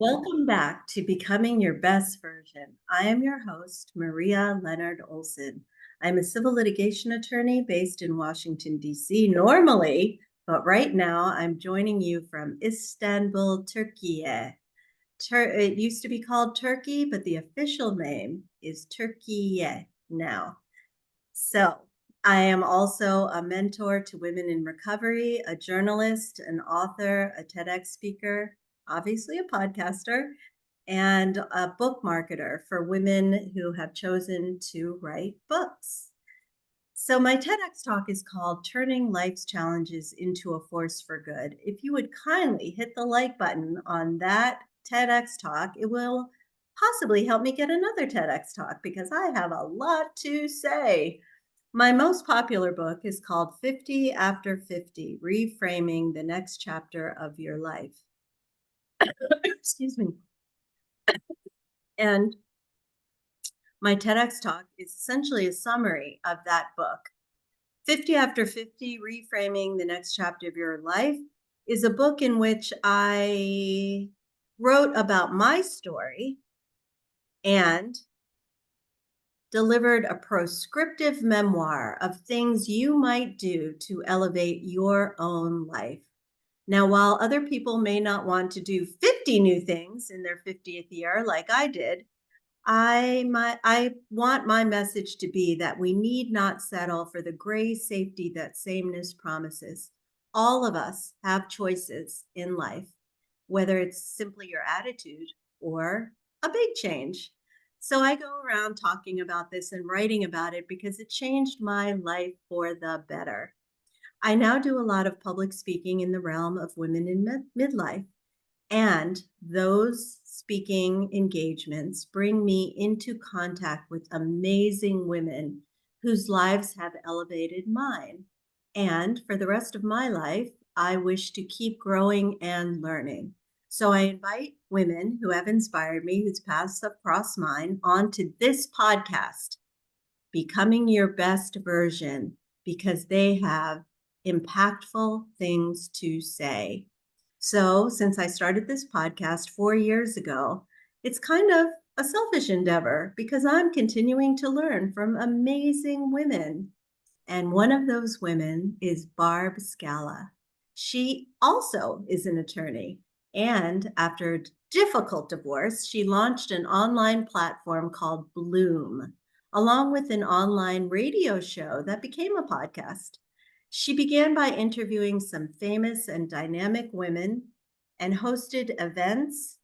Welcome back to Becoming Your Best Version. I am your host, Maria Leonard Olson. I'm a civil litigation attorney based in Washington, D.C. normally, but right now I'm joining you from Istanbul, Turkey. It used to be called Turkey, but the official name is Turkey now. So, I am also a mentor to women in recovery, a journalist, an author, a TEDx speaker, obviously a podcaster, and a book marketer for women who have chosen to write books. So, my TEDx talk is called Turning Life's Challenges into a Force for Good. If you would kindly hit the like button on that TEDx talk, it will possibly help me get another TEDx talk because I have a lot to say. My most popular book is called 50 After 50, Reframing the Next Chapter of Your Life. Excuse me. And my TEDx talk is essentially a summary of that book. 50 After 50, Reframing the Next Chapter of Your Life is a book in which I wrote about my story and delivered a proscriptive memoir of things you might do to elevate your own life. Now, while other people may not want to do 50 new things in their 50th year like I did, I want my message to be that we need not settle for the gray safety that sameness promises. All of us have choices in life, whether it's simply your attitude or a big change. So I go around talking about this and writing about it because it changed my life for the better. I now do a lot of public speaking in the realm of women in midlife. And those speaking engagements bring me into contact with amazing women whose lives have elevated mine. And for the rest of my life, I wish to keep growing and learning. So I invite women who have inspired me, whose paths have crossed mine, onto this podcast, Becoming Your Best Version, because they have impactful things to say. So, since I started this podcast 4 years ago, it's kind of a selfish endeavor because I'm continuing to learn from amazing women. And one of those women is Barb Scala. She also is an attorney. And after a difficult divorce, she launched an online platform called Bloom, along with an online radio show that became a podcast. She began by interviewing some famous and dynamic women and hosted events,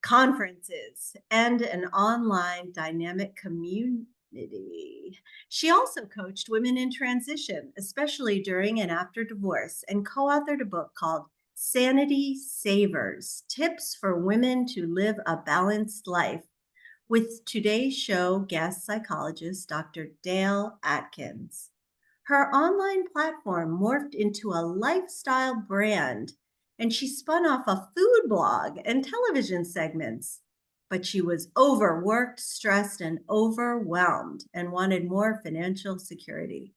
conferences, and an online dynamic community. She also coached women in transition, especially during and after divorce, and co authored a book called Sanity Savers Tips for Women to Live a Balanced Life, with today's show guest psychologist Dr. Dale Atkins. Her online platform morphed into a lifestyle brand, and she spun off a food blog and television segments. But she was overworked, stressed, and overwhelmed and wanted more financial security.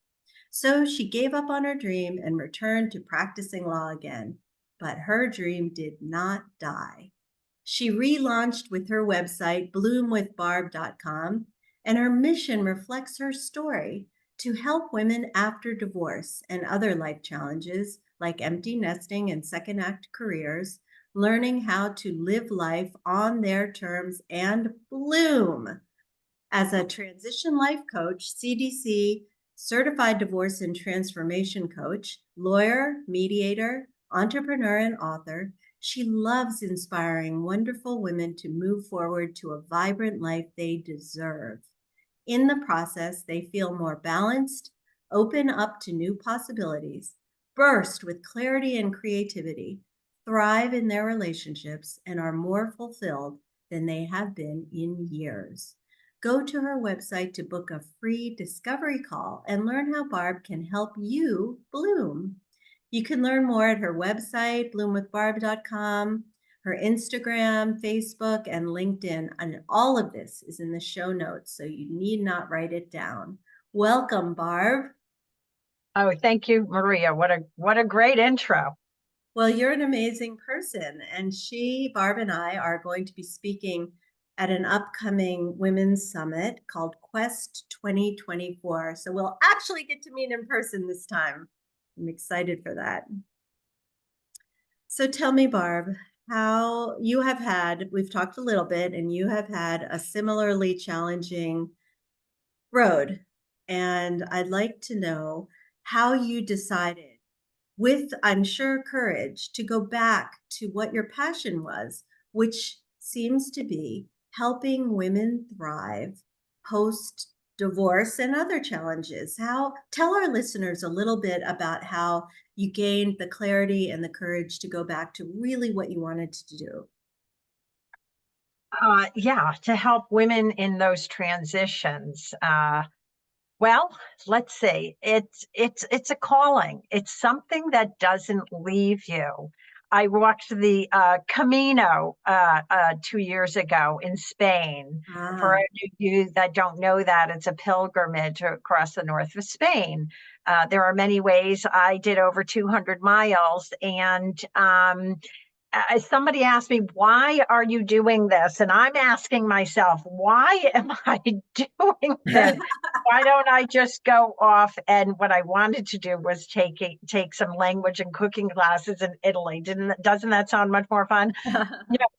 So she gave up on her dream and returned to practicing law again. But her dream did not die. She relaunched with her website, bloomwithbarb.com, and her mission reflects her story to help women after divorce and other life challenges like empty nesting and second act careers, learning how to live life on their terms and bloom. As a transition life coach, CDC, certified divorce and transformation coach, lawyer, mediator, entrepreneur, and author, she loves inspiring wonderful women to move forward to a vibrant life they deserve. In the process, they feel more balanced, open up to new possibilities, burst with clarity and creativity, thrive in their relationships, and are more fulfilled than they have been in years. Go to her website to book a free discovery call and learn how Barb can help you bloom. You can learn more at her website, bloomwithbarb.com, her Instagram, Facebook, and LinkedIn. And all of this is in the show notes, so you need not write it down. Welcome, Barb. Oh, thank you, Maria. What a great intro. Well, you're an amazing person. And Barb and I are going to be speaking at an upcoming women's summit called Quest 2024. So we'll actually get to meet in person this time. I'm excited for that. So tell me, Barb, how you have had, we've talked a little bit, and you have had a similarly challenging road. And I'd like to know how you decided, with, I'm sure, courage, to go back to what your passion was, which seems to be helping women thrive post divorce and other challenges. How, tell our listeners a little bit about how you gained the clarity and the courage to go back to really what you wanted to do. Yeah, to help women in those transitions. Well, let's see. It's a calling. It's something that doesn't leave you. I walked the Camino 2 years ago in Spain. For Ah, any of you that don't know that, it's a pilgrimage across the north of Spain. There are many ways. I did over 200 miles, and somebody asked me, why are you doing this? And I'm asking myself, why am I doing this? Why don't I just go off? And what I wanted to do was take some language and cooking classes in Italy. Doesn't that sound much more fun?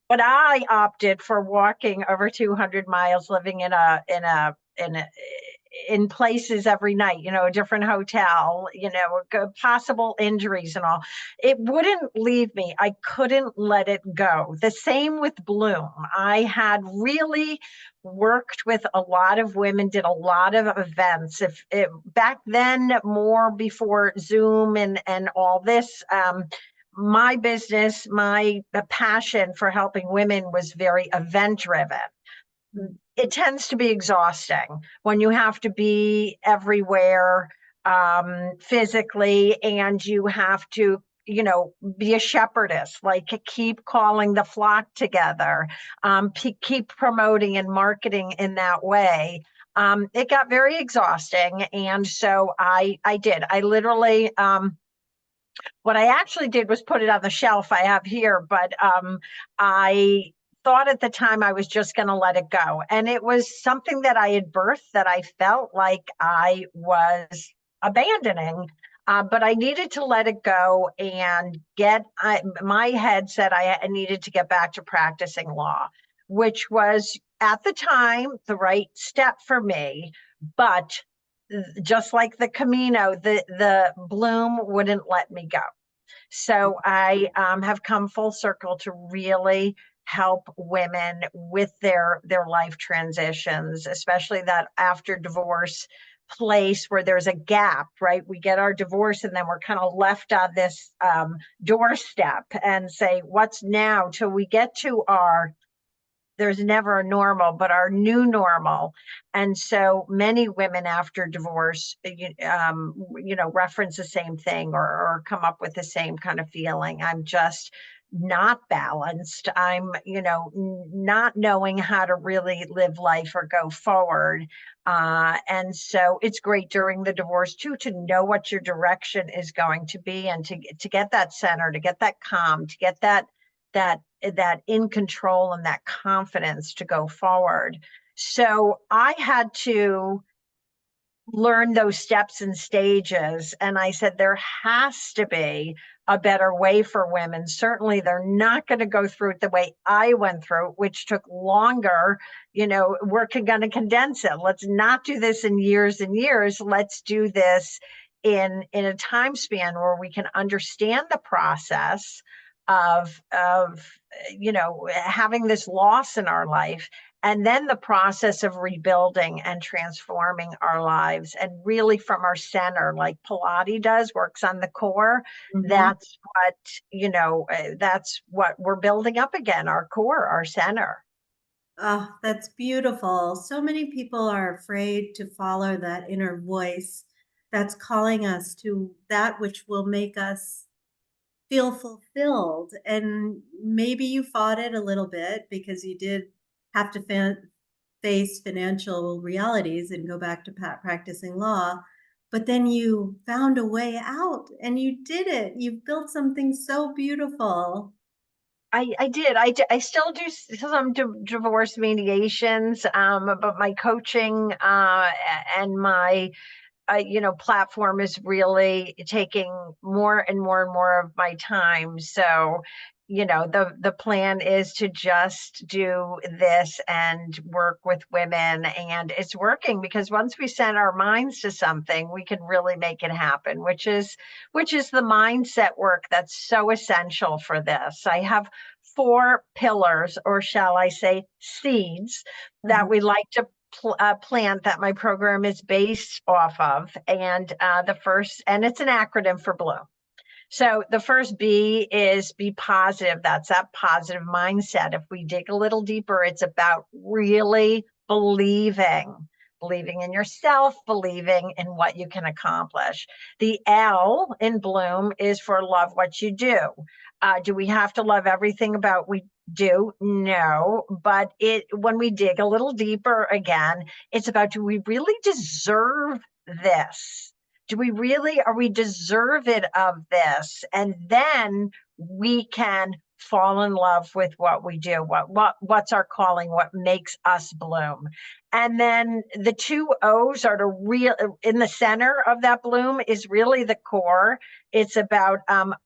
But I opted for walking over 200 miles, living in places every night, a different hotel, possible injuries and all. It wouldn't leave me. I couldn't let it go. The same with Bloom. I had really worked with a lot of women, did a lot of events. If back then, more before Zoom and all this, my business, my passion for helping women was very event driven. It tends to be exhausting when you have to be everywhere physically, and you have to be a shepherdess, like keep calling the flock together, keep promoting and marketing in that way. It got very exhausting, and so I did. I literally what I actually did was put it on the shelf I have here, but I thought at the time I was just going to let it go. And it was something that I had birthed that I felt like I was abandoning. But I needed to let it go and my head said I needed to get back to practicing law, which was at the time the right step for me. But just like the Camino, the Bloom wouldn't let me go. So I have come full circle to really help women with their life transitions, especially that after divorce place where there's a gap, right? We get our divorce and then we're kind of left on this doorstep and say, what's now till we get to there's never a normal, but our new normal. And so many women after divorce, reference the same thing, or come up with the same kind of feeling. I'm just not balanced. I'm, not knowing how to really live life or go forward. And so it's great during the divorce too, to know what your direction is going to be, and to get that center, to get that calm, to get that in control and that confidence to go forward. So I had to learn those steps and stages. And I said, there has to be a better way for women. Certainly, they're not going to go through it the way I went through, which took longer. We're going to condense it. Let's not do this in years and years. Let's do this in a time span where we can understand the process of having this loss in our life, and then the process of rebuilding and transforming our lives, and really from our center, like Pilates does, works on the core. mhm. That's what we're building up again, our core, our center. Oh, that's beautiful. So many people are afraid to follow that inner voice that's calling us to that which will make us feel fulfilled. And maybe you fought it a little bit because you did have to face financial realities and go back to practicing law. but then you found a way out and you did it. You built something so beautiful. I did. I still do some divorce mediations, but my coaching and my platform is really taking more and more and more of my time. So, the plan is to just do this and work with women, and it's working because once we set our minds to something, we can really make it happen, which is the mindset work that's so essential for this. I have 4 pillars, or shall I say seeds, that Mhm. we like to plant that my program is based off of. And and it's an acronym for Bloom. So the first B is be positive. That's that positive mindset. If we dig a little deeper, it's about really believing in yourself, believing in what you can accomplish. The L in Bloom is for love what you do. Do we have to love everything about we do? No, but when we dig a little deeper again, it's about, do we really deserve this? Are we deserving of this? And then we can fall in love with what we do, what's our calling, what makes us bloom. And then the 2 O's are in the center of that bloom is really the core. It's about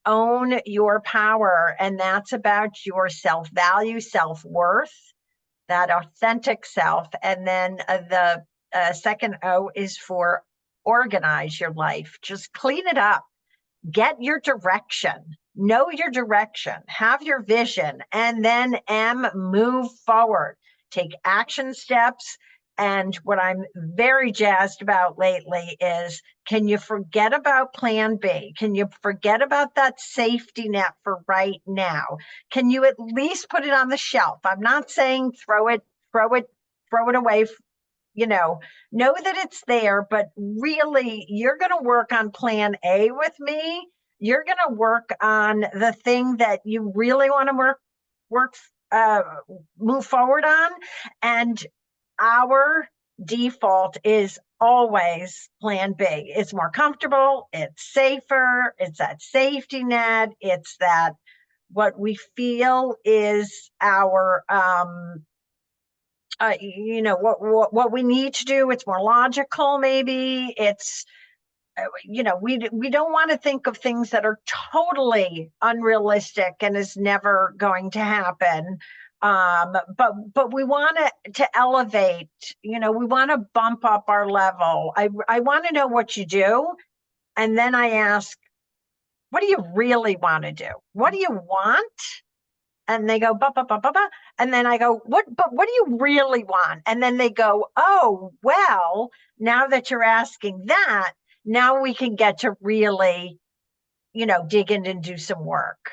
own your power, and that's about your self-value, self-worth, that authentic self. And then the second O is for organize your life. Just clean it up. Get your direction. Know your direction. Have your vision. And then M, move forward. Take action steps. And what I'm very jazzed about lately is, can you forget about plan B? Can you forget about that safety net for right now? Can you at least put it on the shelf? I'm not saying throw it away, know that it's there, but really you're going to work on plan A with me. You're going to work on the thing that you really want to work, uh, move forward on. And our default is always plan B. It's more comfortable. It's safer. It's that safety net. It's that what we feel is our, what we need to do. It's more logical, maybe. It's we don't want to think of things that are totally unrealistic and is never going to happen. But we want to elevate. We want to bump up our level. I want to know what you do, and then I ask, what do you really want to do? What do you want? And they go, ba, ba, ba, ba, ba. And then I go, but what do you really want? And then they go, oh, well, now that you're asking that, now we can get to really, dig in and do some work.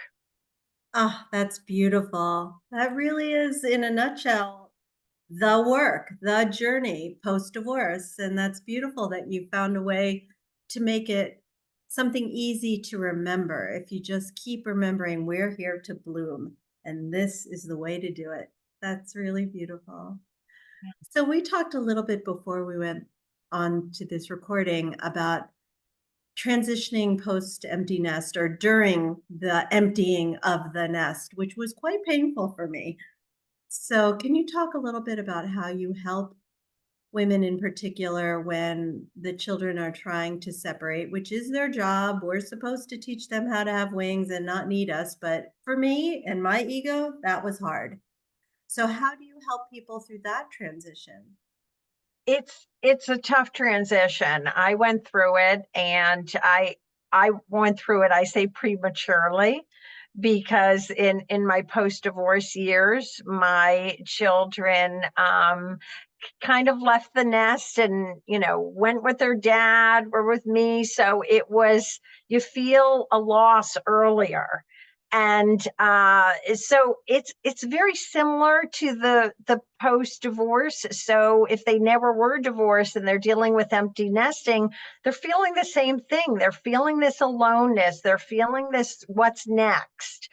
Oh, that's beautiful. That really is, in a nutshell, the work, the journey post divorce. And that's beautiful that you found a way to make it something easy to remember. If you just keep remembering, we're here to bloom, and this is the way to do it. That's really beautiful. So, we talked a little bit before we went on to this recording about transitioning post empty nest or during the emptying of the nest, which was quite painful for me. So, can you talk a little bit about how you help women in particular when the children are trying to separate, which is their job? We're supposed to teach them how to have wings and not need us. But for me and my ego, that was hard. So, how do you help people through that transition? It's a tough transition. I went through it, and I went through it, I say, prematurely, because in my post divorce years, my children kind of left the nest and went with their dad or with me. So you feel a loss earlier. And so it's very similar to the post divorce. So if they never were divorced and they're dealing with empty nesting, they're feeling the same thing. They're feeling this aloneness. They're feeling this, what's next?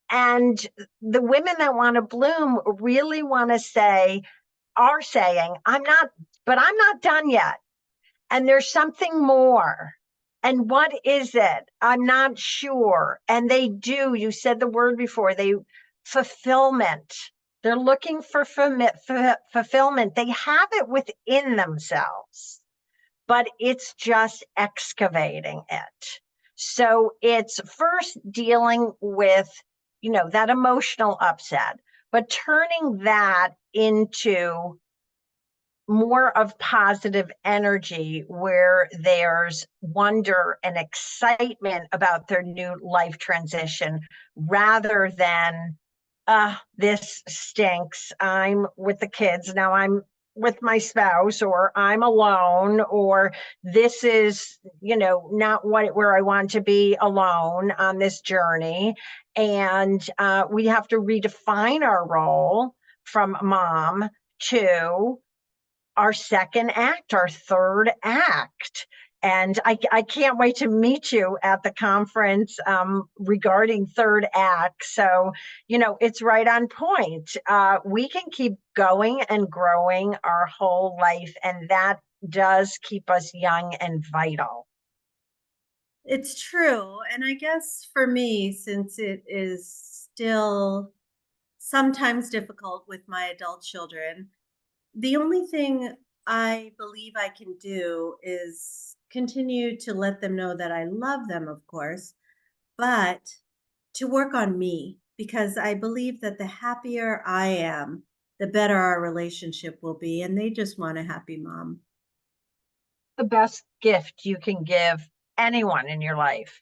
And the women that want to bloom really want to are saying, I'm not done yet. and there's something more. And what is it? I'm not sure. And they do, you said the word before, fulfillment. They're looking for fulfillment. They have it within themselves, but it's just excavating it. So it's first dealing with, that emotional upset, but turning that into more of positive energy where there's wonder and excitement about their new life transition rather than this stinks, I'm with the kids now, I'm with my spouse, or I'm alone, or this is not where I want to be alone on this journey. And we have to redefine our role from mom to our second act, our third act. And I can't wait to meet you at the conference regarding third act. So, it's right on point. We can keep going and growing our whole life, and that does keep us young and vital. It's true. And I guess for me, since it is still sometimes difficult with my adult children, the only thing I believe I can do is continue to let them know that I love them, of course, but to work on me, because I believe that the happier I am, the better our relationship will be. And they just want a happy mom. The best gift you can give anyone in your life,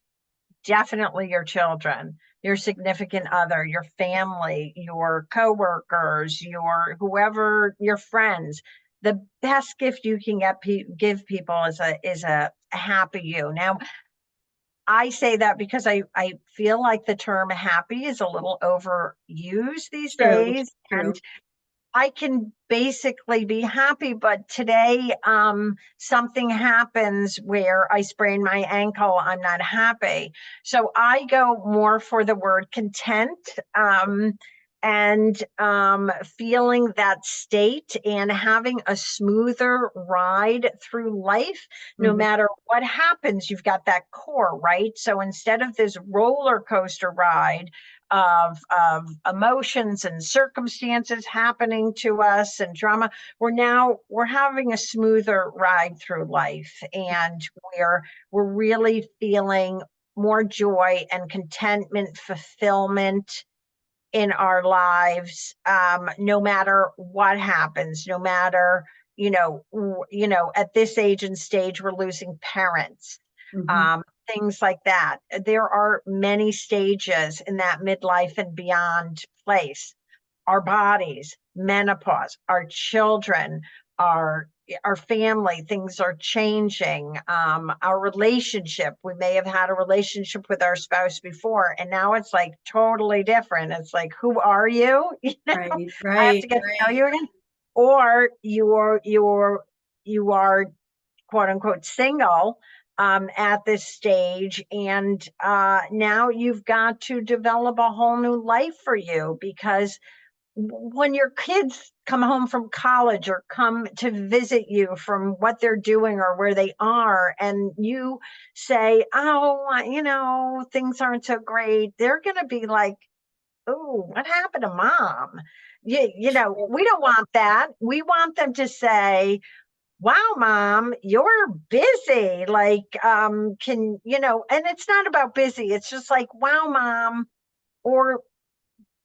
definitely your children, your significant other, your family, your coworkers, your whoever, your friends. The best gift you can give people is a happy you. Now, I say that because I feel like the term happy is a little overused these True, days. And true. I can basically be happy, but today something happens where I sprain my ankle. I'm not happy. So I go more for the word content, and feeling that state and having a smoother ride through life. No Mhm. matter what happens, you've got that core, right? So instead of this roller coaster ride of emotions and circumstances happening to us and drama, we're having a smoother ride through life, and we're really feeling more joy and contentment, fulfillment in our lives, no matter what happens, no matter, at this age and stage, we're losing parents, Mhm. um, things like that. There are many stages in that midlife and beyond place. Our bodies, menopause, our children, our our family, things are changing. Our relationship, we may have had a relationship with our spouse before, and now it's like totally different. It's like, who are you? Right, I have to right, get to know right. you again. Or you are quote unquote single at this stage, and now you've got to develop a whole new life for you, because when your kids come home from college or come to visit you from what they're doing or where they are, and you say, oh, things aren't so great, they're going to be like, oh, what happened to mom? We don't want that. We want them to say, wow, mom, you're busy. Like, and it's not about busy. It's just like, wow, mom, or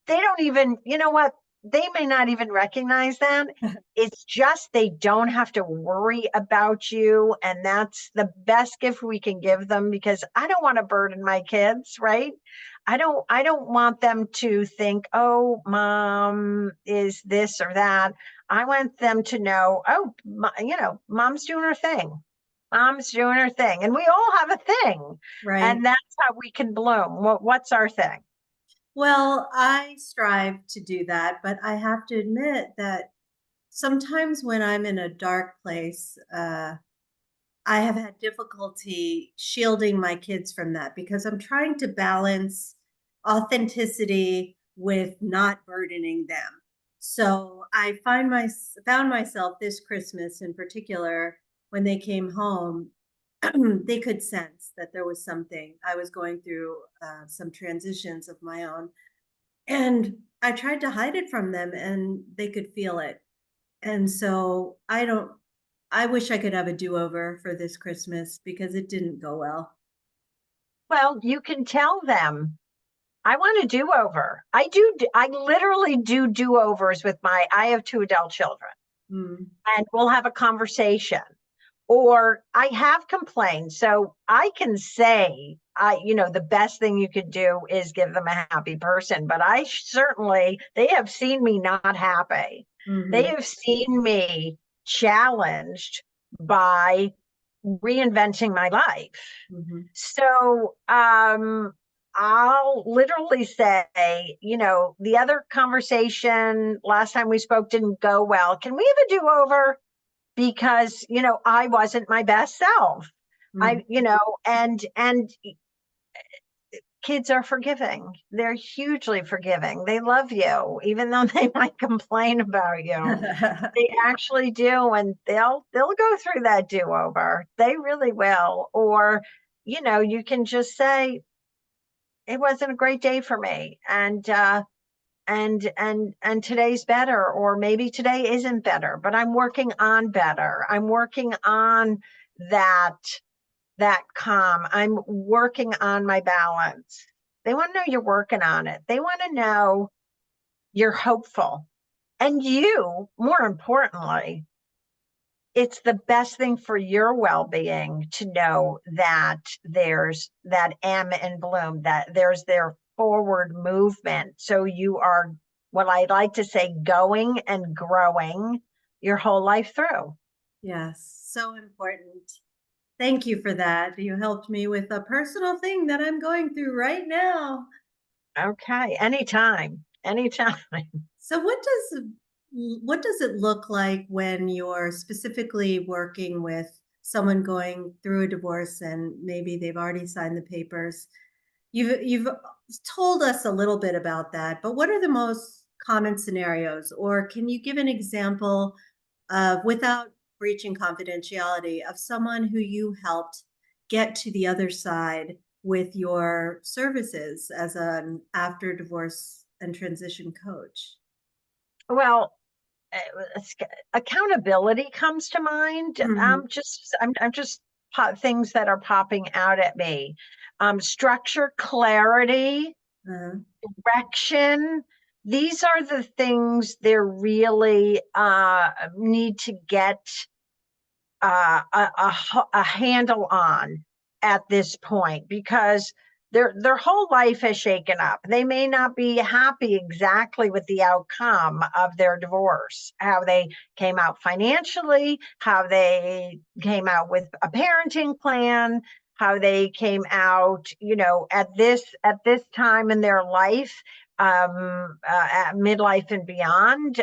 they don't even, what? They may not even recognize that. It's just they don't have to worry about you. And that's the best gift we can give them, because I don't want to burden my kids, right? I don't want them to think, oh, mom is this or that. I want them to know, oh, mom's doing her thing. Mom's doing her thing. And we all have a thing. Right. And that's how we can bloom. What's our thing? Well, I strive to do that, but I have to admit that sometimes when I'm in a dark place, I have had difficulty shielding my kids from that because I'm trying to balance authenticity with not burdening them. So I found myself this Christmas in particular when they came home, they could sense that there was something. I was going through some transitions of my own, and I tried to hide it from them, and they could feel it. And so I wish I could have a do-over for this Christmas because it didn't go well. Well, you can tell them, I want a do-over. I literally do-overs with I have two adult children, Mm. and we'll have a conversation. Or I have complained. So I can say, the best thing you could do is give them a happy person. But they have seen me not happy. They Hmm. have seen me challenged by reinventing my life. Hmm. So I'll literally say, the other conversation last time we spoke didn't go well. Can we have a do-over? Because, I wasn't my best self. Hmm. And kids are forgiving. They're hugely forgiving. They love you, even though they might complain about you. They actually do, and they'll go through that do-over. They really will. Or, you can just say, it wasn't a great day for me. And today's better, or maybe today isn't better, but I'm working on better. I'm working on that calm. I'm working on my balance. They want to know you're working on it. They want to know you're hopeful. And you, more importantly, it's the best thing for your well-being to know that there's that M in bloom, that there's their forward movement. So you are, what I like to say, going and growing your whole life through. Yes, so important. Thank you for that. You helped me with a personal thing that I'm going through right now. Okay, anytime, anytime. So what does it look like when you're specifically working with someone going through a divorce and maybe they've already signed the papers? You've told us a little bit about that, but what are the most common scenarios? Or can you give an example of, without breaching confidentiality, of someone who you helped get to the other side with your services as an after divorce and transition coach? Well, uh, accountability comes to mind. Mhm. I'm just things that are popping out at me. Structure, clarity, Uh, direction. These are the things they're really need to get a handle on at this point, because their whole life has shaken up. They may not be happy exactly with the outcome of their divorce, how they came out financially, how they came out with a parenting plan, how they came out, at this time in their life, at midlife and beyond,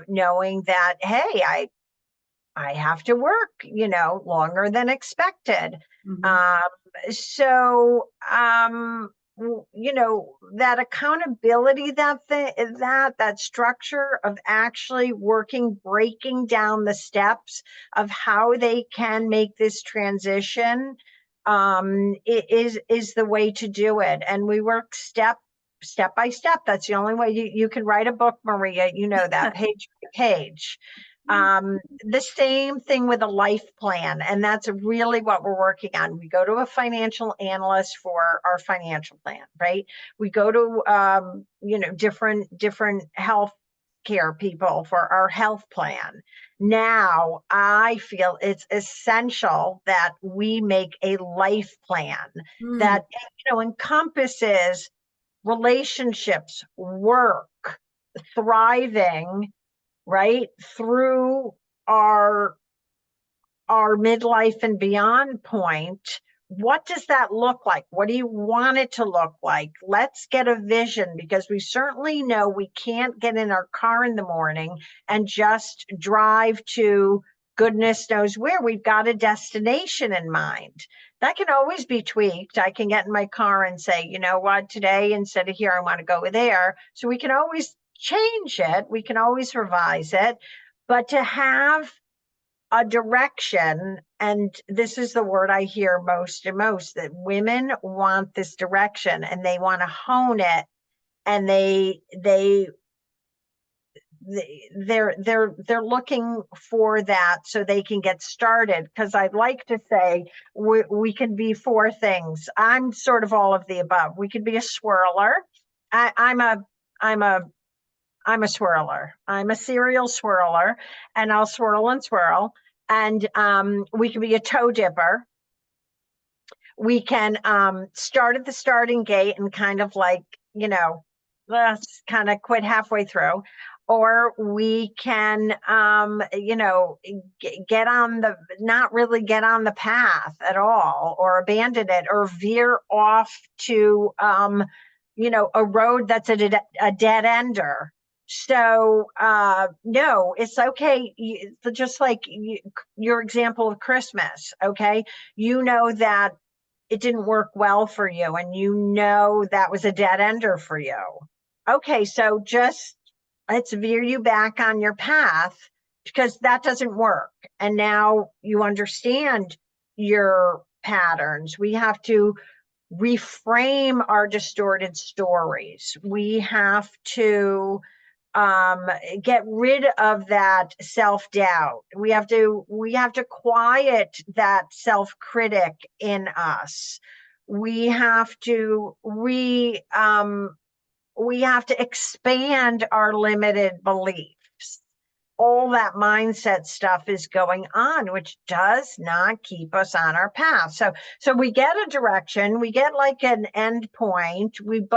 knowing that, hey, I have to work, longer than expected. mhm. Um, so, that accountability, that structure of actually working, breaking down the steps of how they can make this transition, is the way to do it. And we work step by step. That's the only way you can write a book, Maria, that page by page. The same thing with a life plan, and that's really what we're working on. We go to a financial analyst for our financial plan, right? We go to different health care people for our health plan. Now I feel it's essential that we make a life plan Mm, that encompasses relationships, work, thriving, right, through our midlife and beyond point. What does that look like? What do you want it to look like? Let's get a vision, because we certainly know we can't get in our car in the morning and just drive to goodness knows where. We've got a destination in mind. That can always be tweaked. I can get in my car and say, you know what, today instead of here, I want to go there. So we can always change it. We can always revise it. But to have a direction, and this is the word I hear most and most, that women want this direction and they want to hone it, and they're looking for that so they can get started. Because I'd like to say we can be four things. I'm sort of all of the above. We could be a swirler. I'm a I'm a I'm a swirler. I'm a serial swirler, and I'll swirl and swirl. And we can be a toe dipper. We can start at the starting gate and kind of like, let's kind of quit halfway through. Or we can, get on the, not really get on the path at all, or abandon it, or veer off to, a road that's a dead ender. So no, it's okay. Just like your example of Christmas, okay? You know that it didn't work well for you, and you know that was a dead ender for you. Okay, so just let's veer you back on your path, because that doesn't work. And now you understand your patterns. We have to reframe our distorted stories. We have to get rid of that self-doubt. We have to quiet that self-critic in us. We have to expand our limited beliefs. All that mindset stuff is going on, which does not keep us on our path. So we get a direction, we get like an end point,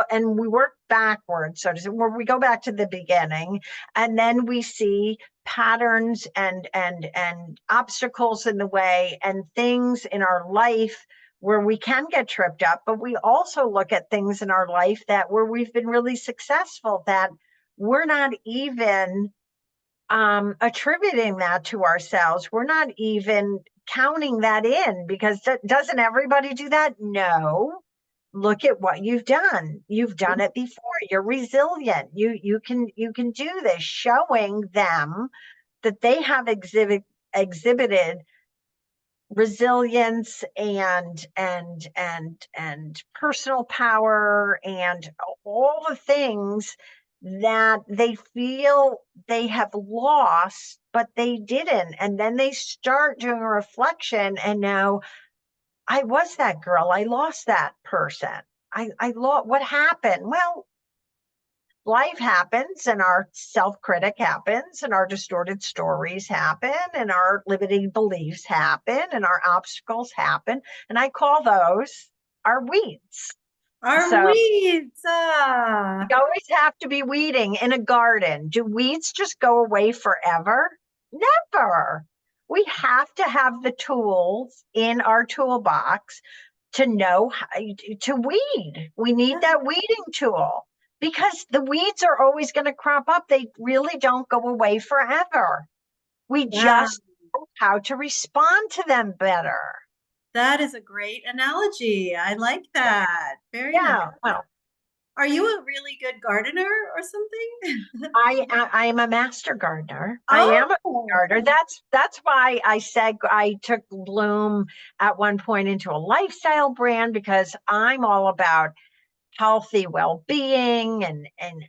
and we work backwards. So where we go back to the beginning, and then we see patterns and obstacles in the way, and things in our life where we can get tripped up. But we also look at things in our life where we've been really successful, that we're not even attributing that to ourselves. We're not even counting that in, because doesn't everybody do that? No. Look at what you've done. You've done it before. You're resilient. You can do this, showing them that they have exhibited resilience and personal power, and all the things that they feel they have lost, but they didn't. And then they start doing a reflection, and now, I was that girl, I lost that person, I lost. What happened? Well, life happens, and our self-critic happens, and our distorted stories happen, and our limiting beliefs happen, and our obstacles happen, and I call those our weeds. Our So weeds. you always have to be weeding in a garden. Do weeds just go away forever? Never. We have to have the tools in our toolbox to know how to weed. We need that weeding tool, because the weeds are always going to crop up. They really don't go away forever. We Wow, just know how to respond to them better. that is a great analogy. I like that. Very nice. Yeah. Well, Are you a really good gardener or something? I am a master gardener. I am a Oh, gardener. That's why I said I took Bloom at one point into a lifestyle brand, because I'm all about healthy well-being and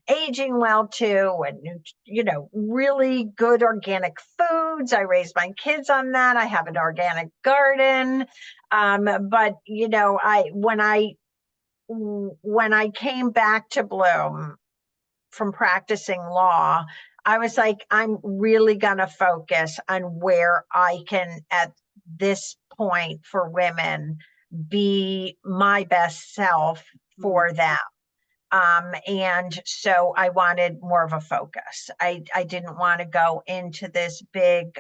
aging well too, and really good organic foods. I raised my kids on that. I have an organic garden. But when I came back to Bloom from practicing law, I was like, I'm really going to focus on where I can, at this point for women, be my best self for them. And so I wanted more of a focus. I didn't want to go into this big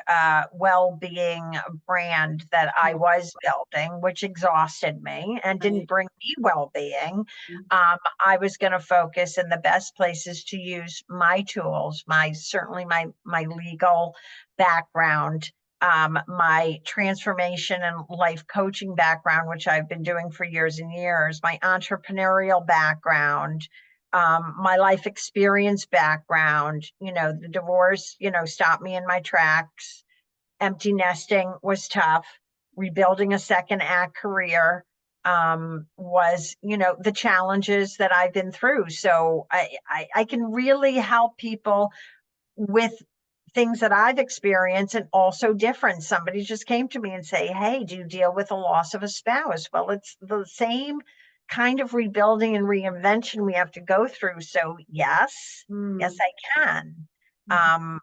well-being brand that I was building, which exhausted me and didn't right. bring me well-being. I was going to focus in the best places to use my tools, certainly my legal background, my transformation and life coaching background, which I've been doing for years and years, my entrepreneurial background, my life experience background. The divorce, stopped me in my tracks. Empty nesting was tough. Rebuilding a second act career was, the challenges that I've been through. So I can really help people with things that I've experienced, and also different. Somebody just came to me and say, "Hey, do you deal with the loss of a spouse?" Well, it's the same kind of rebuilding and reinvention we have to go through. So yes, yes, Mm. I can. Mhm.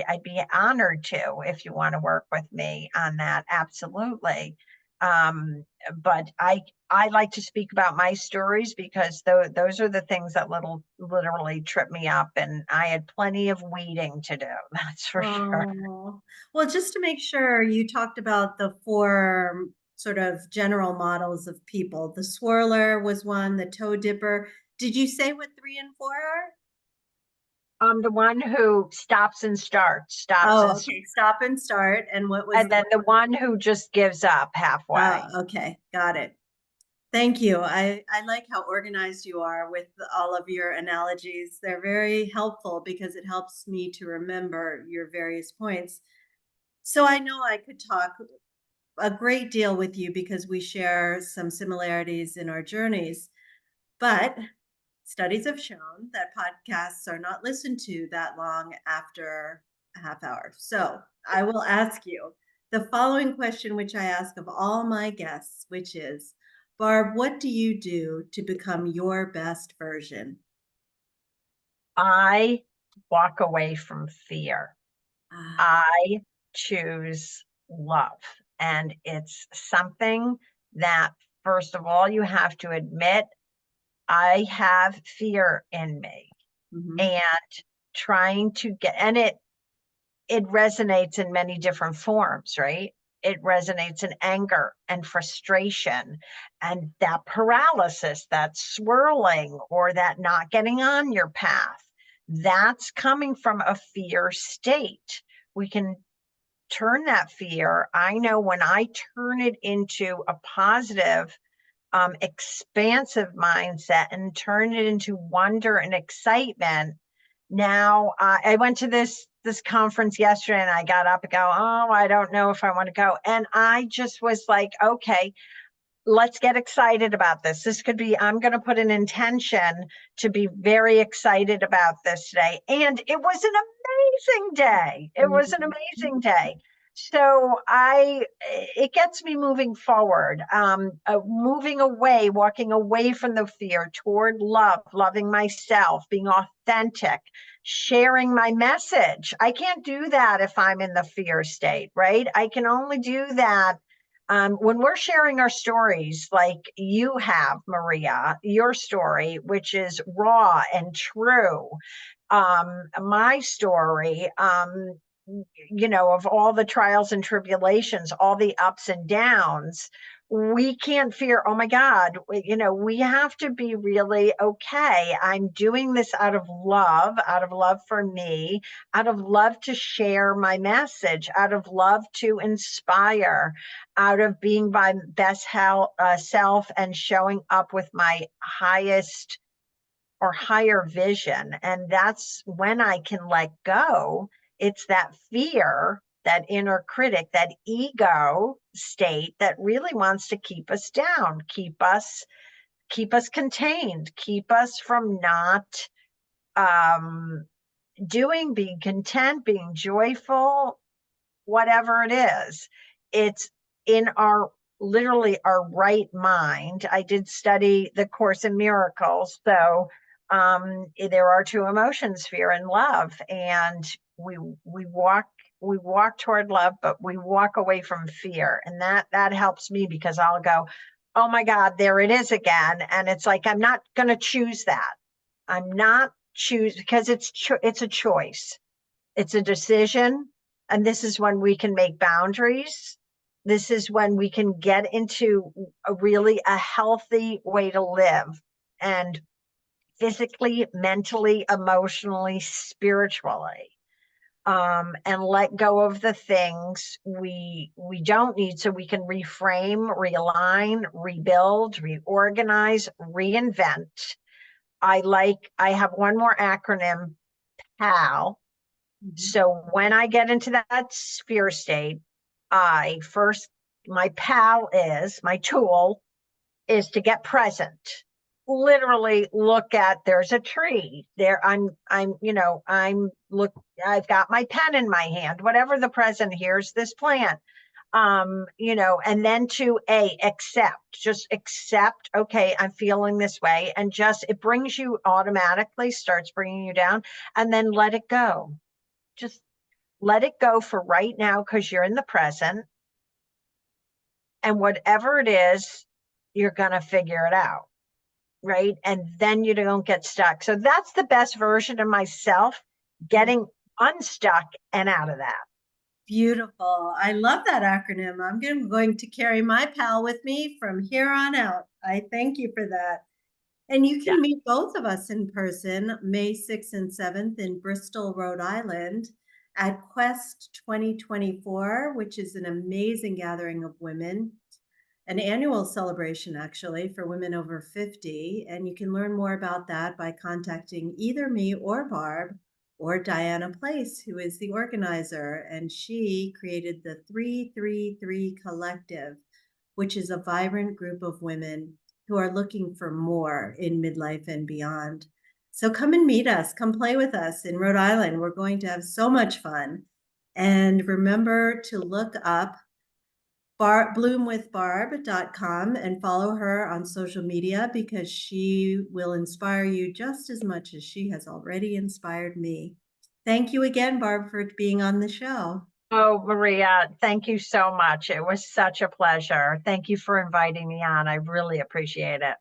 I'd be honored to, if you want to work with me on that. Absolutely. But I like to speak about my stories because those are the things that literally trip me up, and I had plenty of weeding to do. That's for sure. Oh, well, just to make sure, you talked about the four sort of general models of people. The swirler was one, the toe dipper. Did you say what three and four are? I'm the one who stops Oh, and okay. Stop and start. And what was and the then the one who just gives up Oh, halfway. okay. Got it. Thank you. I like how organized you are with all of your analogies. They're very helpful because it helps me to remember your various points. So I know I could talk a great deal with you because we share some similarities in our journeys. But studies have shown that podcasts are not listened to that long after a half hour. So I will ask you the following question, which I ask of all my guests, which is, Barb, what do you do to become your best version? I walk away from fear. Ah, I choose love. And it's something that, first of all, you have to admit I have fear in me, mhm. and trying to get, and it resonates in many different forms, right? It resonates in anger and frustration and that paralysis, that swirling, or that not getting on your path. That's coming from a fear state. We can turn that fear. I know when I turn it into a positive, expansive mindset and turn it into wonder and excitement. Now, I went to this conference yesterday, and I got up and go, "Oh, I don't know if I want to go." And I just was like, "Okay, let's get excited about this. This could be, I'm going to put an intention to be very excited about this today." And it was an amazing day. It was an amazing day. So it gets me moving forward, moving away, walking away from the fear toward love, loving myself, being authentic, sharing my message. I can't do that if I'm in the fear state, right? I can only do that when we're sharing our stories, like you have, Maria, your story, which is raw and true. My story, of all the trials and tribulations, all the ups and downs, we can't fear, oh my God, we have to be really okay. I'm doing this out of love for me, out of love to share my message, out of love to inspire, out of being my best self and showing up with my highest or higher vision. And that's when I can let go. It's that fear, that inner critic, that ego state that really wants to keep us down, keep us contained, keep us from not um being content, being joyful, whatever it is. It's in our literally our right mind. I did study the Course in Miracles. So there are two emotions, fear and love. And we walk toward love, but we walk away from fear. And that helps me because I'll go, oh my God, there it is again. And it's like, I'm not going to choose that. I'm not choose because it's a choice. It's a decision. And this is when we can make boundaries. This is when we can get into a healthy way to live, and physically, mentally, emotionally, spiritually, and let go of the things we don't need, so we can reframe, realign, rebuild, reorganize, reinvent. I have one more acronym, PAL, Mhm. So when I get into that sphere state, I first, my my tool is to get present. Literally look at, there's a tree there. I've got my pen in my hand, whatever the present, here's this plant. And then to just accept, okay, I'm feeling this way. And just, it brings you automatically, starts bringing you down, and then let it go. Just let it go for right now, because you're in the present. And whatever it is, you're going to figure it out. Right. And then you don't get stuck. So that's the best version of myself, getting unstuck and out of that. Beautiful. I love that acronym. Going to carry my pal with me from here on out. I thank you for that. And you Yeah. can meet both of us in person May 6th and 7th in Bristol, Rhode Island at Quest 2024, which is an amazing gathering of women, an annual celebration actually for women over 50. And you can learn more about that by contacting either me or Barb or Diana Place, who is the organizer. And she created the 333 Collective, which is a vibrant group of women who are looking for more in midlife and beyond. So come and meet us, come play with us in Rhode Island. We're going to have so much fun. And remember to look up bloomwithbarb.com and follow her on social media, because she will inspire you just as much as she has already inspired me. Thank you again, Barb, for being on the show. Oh, Maria, thank you so much. It was such a pleasure. Thank you for inviting me on. I really appreciate it.